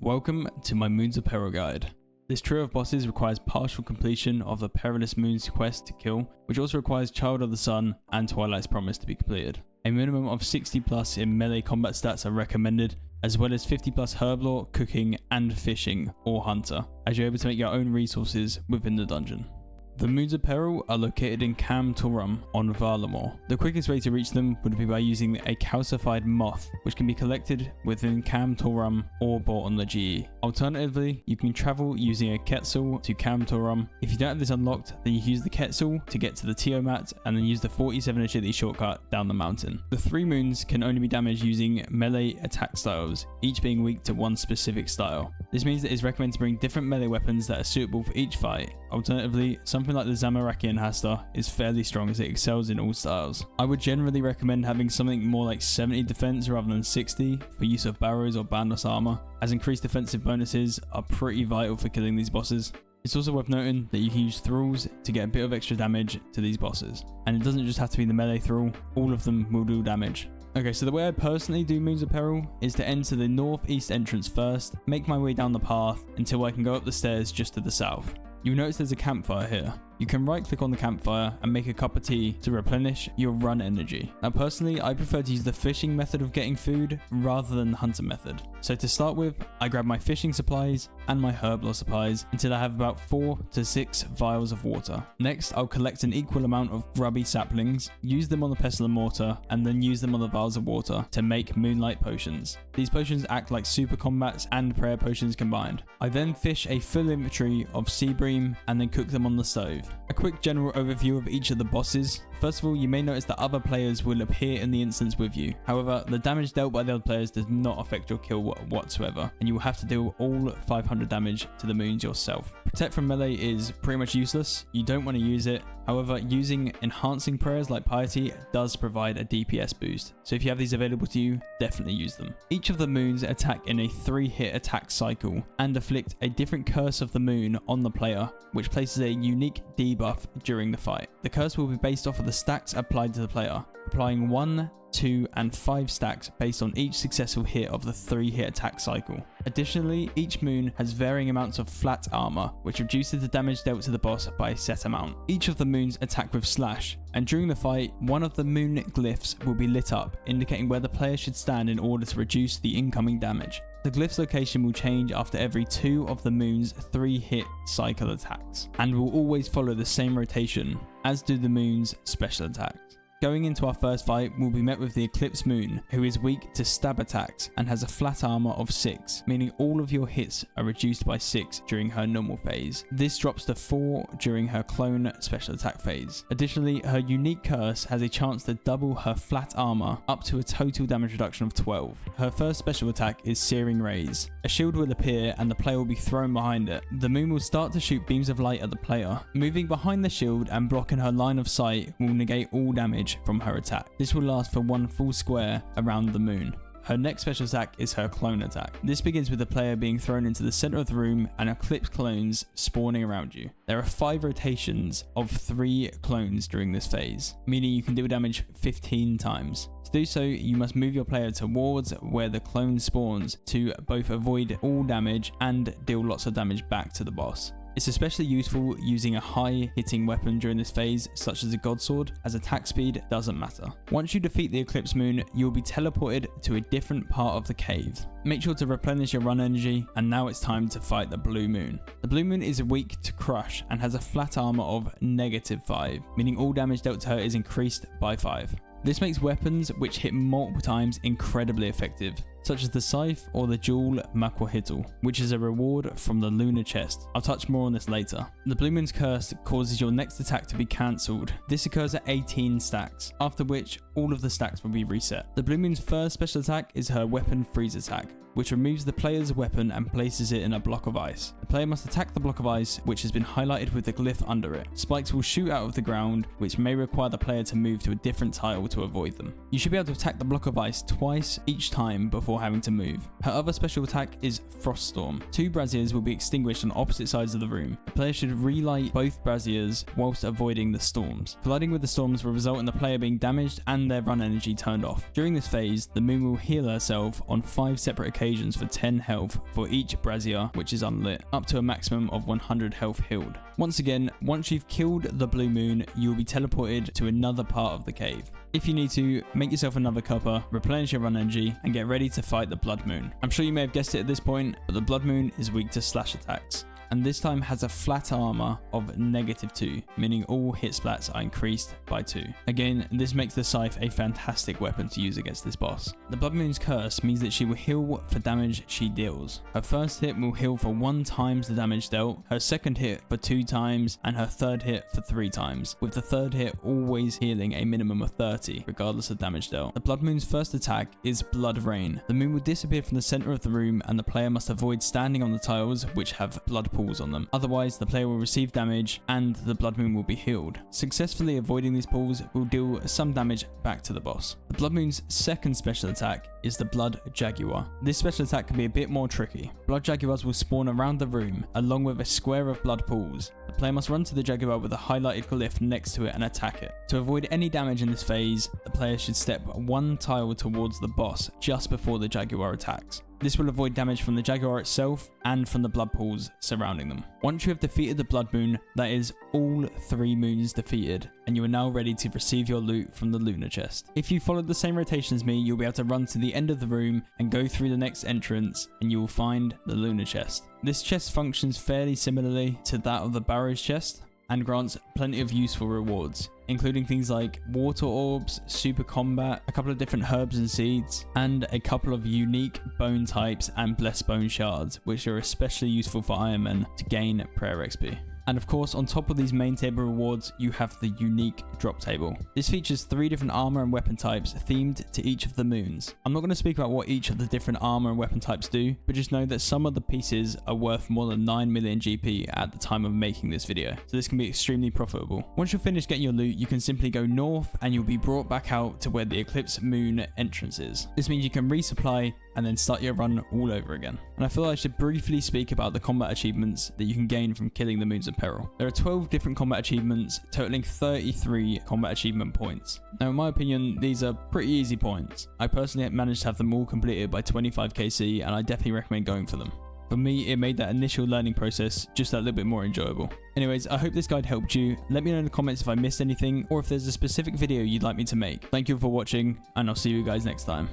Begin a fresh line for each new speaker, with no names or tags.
Welcome to my Moons of Peril guide. This trio of bosses requires partial completion of the Perilous Moons quest to kill, which also requires Child of the Sun and Twilight's Promise to be completed. A minimum of 60 plus in melee combat stats are recommended, as well as 50 plus herblore, cooking, and fishing or hunter, as you're able to make your own resources within the dungeon. The Moons of Peril are located in Cam Torum on Varlamore. The quickest way to reach them would be by using a calcified moth, which can be collected within Cam Torum or bought on the GE. Alternatively, you can travel using a Quetzal to Cam Torum. If you don't have this unlocked, then you can use the Quetzal to get to the Tiamat and then use the 47 agility shortcut down the mountain. The three moons can only be damaged using melee attack styles, each being weak to one specific style. This means that it's recommended to bring different melee weapons that are suitable for each fight. Alternatively, something like the Zamarakian Hasta is fairly strong as it excels in all styles. I would generally recommend having something more like 70 defense rather than 60 for use of barrows or bandless armor, as increased defensive bonuses are pretty vital for killing these bosses. It's also worth noting that you can use thralls to get a bit of extra damage to these bosses, and it doesn't just have to be the melee thrall, all of them will do damage. Okay, so the way I personally do Moons of Peril is to enter the northeast entrance first, make my way down the path until I can go up the stairs just to the south. You'll notice there's a campfire here. You can right click on the campfire and make a cup of tea to replenish your run energy. Now personally, I prefer to use the fishing method of getting food rather than the hunter method. So to start with, I grab my fishing supplies and my herblore supplies until I have about 4 to 6 vials of water. Next, I'll collect an equal amount of grubby saplings, use them on the pestle and mortar, and then use them on the vials of water to make moonlight potions. These potions act like super combats and prayer potions combined. I then fish a full inventory of sea bream and then cook them on the stove. A quick general overview of each of the bosses. First of all, you may notice that other players will appear in the instance with you. However, the damage dealt by the other players does not affect your kill whatsoever, and you will have to deal all 500 damage to the moons yourself. Protect from melee is pretty much useless. You don't want to use it. However, using enhancing prayers like piety does provide a DPS boost, so if you have these available to you, definitely use them. Each of the moons attack in a 3-hit attack cycle and afflict a different curse of the moon on the player, which places a unique debuff during the fight. The curse will be based off of the stacks applied to the player, applying 1, 2, and 5 stacks based on each successful hit of the 3-hit attack cycle. Additionally, each moon has varying amounts of flat armor, which reduces the damage dealt to the boss by a set amount. Each of the moons attack with slash, and during the fight, one of the moon glyphs will be lit up, indicating where the player should stand in order to reduce the incoming damage. The glyph's location will change after every 2 of the moon's 3-hit cycle attacks, and will always follow the same rotation, as do the moon's special attacks. Going into our first fight, we'll be met with the Eclipse Moon, who is weak to stab attacks and has a flat armor of 6, meaning all of your hits are reduced by 6 during her normal phase. This drops to 4 during her clone special attack phase. Additionally, her unique curse has a chance to double her flat armor up to a total damage reduction of 12. Her first special attack is Searing Rays. A shield will appear and the player will be thrown behind it. The moon will start to shoot beams of light at the player. Moving behind the shield and blocking her line of sight will negate all damage from her attack. This will last for 1 full square around the moon. Her next special attack is her clone attack. This begins with the player being thrown into the center of the room and Eclipse clones spawning around you. There are 5 rotations of 3 clones during this phase, meaning you can deal damage 15 times. To do so, you must move your player towards where the clone spawns to both avoid all damage and deal lots of damage back to the boss. It's especially useful using a high hitting weapon during this phase, such as a God Sword, as attack speed doesn't matter. Once you defeat the Eclipse Moon, you will be teleported to a different part of the cave. Make sure to replenish your run energy, and now it's time to fight the Blue Moon. The Blue Moon is weak to crush and has a flat armor of -5, meaning all damage dealt to her is increased by 5. This makes weapons which hit multiple times incredibly effective, such as the Scythe or the Jewel Makwahitl, which is a reward from the Lunar Chest. I'll touch more on this later. The Blue Moon's curse causes your next attack to be cancelled. This occurs at 18 stacks, after which all of the stacks will be reset. The Blue Moon's first special attack is her Weapon Freeze attack, which removes the player's weapon and places it in a block of ice. The player must attack the block of ice, which has been highlighted with the glyph under it. Spikes will shoot out of the ground, which may require the player to move to a different tile to avoid them. You should be able to attack the block of ice twice each time before having to move. Her other special attack is Frost Storm. 2 braziers will be extinguished on opposite sides of the room. The player should relight both braziers whilst avoiding the storms. Colliding with the storms will result in the player being damaged and their run energy turned off. During this phase, the moon will heal herself on 5 separate occasions occasions for 10 health for each brazier which is unlit, up to a maximum of 100 health healed. Once again, once you've killed the blue moon, you will be teleported to another part of the cave. If you need to, make yourself another cuppa, replenish your run energy, and get ready to fight the blood moon. I'm sure you may have guessed it at this point, but the blood moon is weak to slash attacks, and this time has a flat armor of -2, meaning all hit splats are increased by 2. Again, this makes the scythe a fantastic weapon to use against this boss. The Blood Moon's curse means that she will heal for damage she deals. Her first hit will heal for 1 times the damage dealt, her second hit for 2 times, and her third hit for 3 times, with the third hit always healing a minimum of 30, regardless of damage dealt. The Blood Moon's first attack is Blood Rain. The moon will disappear from the center of the room, and the player must avoid standing on the tiles which have blood pools on them. Otherwise, the player will receive damage and the blood moon will be healed. Successfully avoiding these pools will deal some damage back to the boss. The blood moon's second special attack is the Blood Jaguar. This special attack can be a bit more tricky. Blood Jaguars will spawn around the room along with a square of blood pools. The player must run to the Jaguar with a highlighted glyph next to it and attack it. To avoid any damage in this phase, the player should step 1 tile towards the boss just before the Jaguar attacks. This will avoid damage from the Jaguar itself and from the blood pools surrounding them. Once you have defeated the blood moon, that is all 3 moons defeated, and you are now ready to receive your loot from the lunar chest. If you followed the same rotation as me, you'll be able to run to the end of the room and go through the next entrance, and you will find the lunar chest. This chest functions fairly similarly to that of the Barrow's chest, and grants plenty of useful rewards, including things like water orbs, super combat, a couple of different herbs and seeds, and a couple of unique bone types and blessed bone shards, which are especially useful for Iron Men to gain prayer XP. And of course, on top of these main table rewards, you have the unique drop table. This features 3 different armor and weapon types themed to each of the moons. I'm not going to speak about what each of the different armor and weapon types do, but just know that some of the pieces are worth more than 9 million GP at the time of making this video, so this can be extremely profitable. Once you're finished getting your loot, you can simply go north and you'll be brought back out to where the Eclipse Moon entrance is. This means you can resupply and then start your run all over again. And I feel I should briefly speak about the combat achievements that you can gain from killing the Moons of Peril. There are 12 different combat achievements, totaling 33 combat achievement points. Now in my opinion, these are pretty easy points. I personally managed to have them all completed by 25 KC, and I definitely recommend going for them. For me, it made that initial learning process just that little bit more enjoyable. Anyways, I hope this guide helped you. Let me know in the comments if I missed anything, or if there's a specific video you'd like me to make. Thank you for watching, and I'll see you guys next time.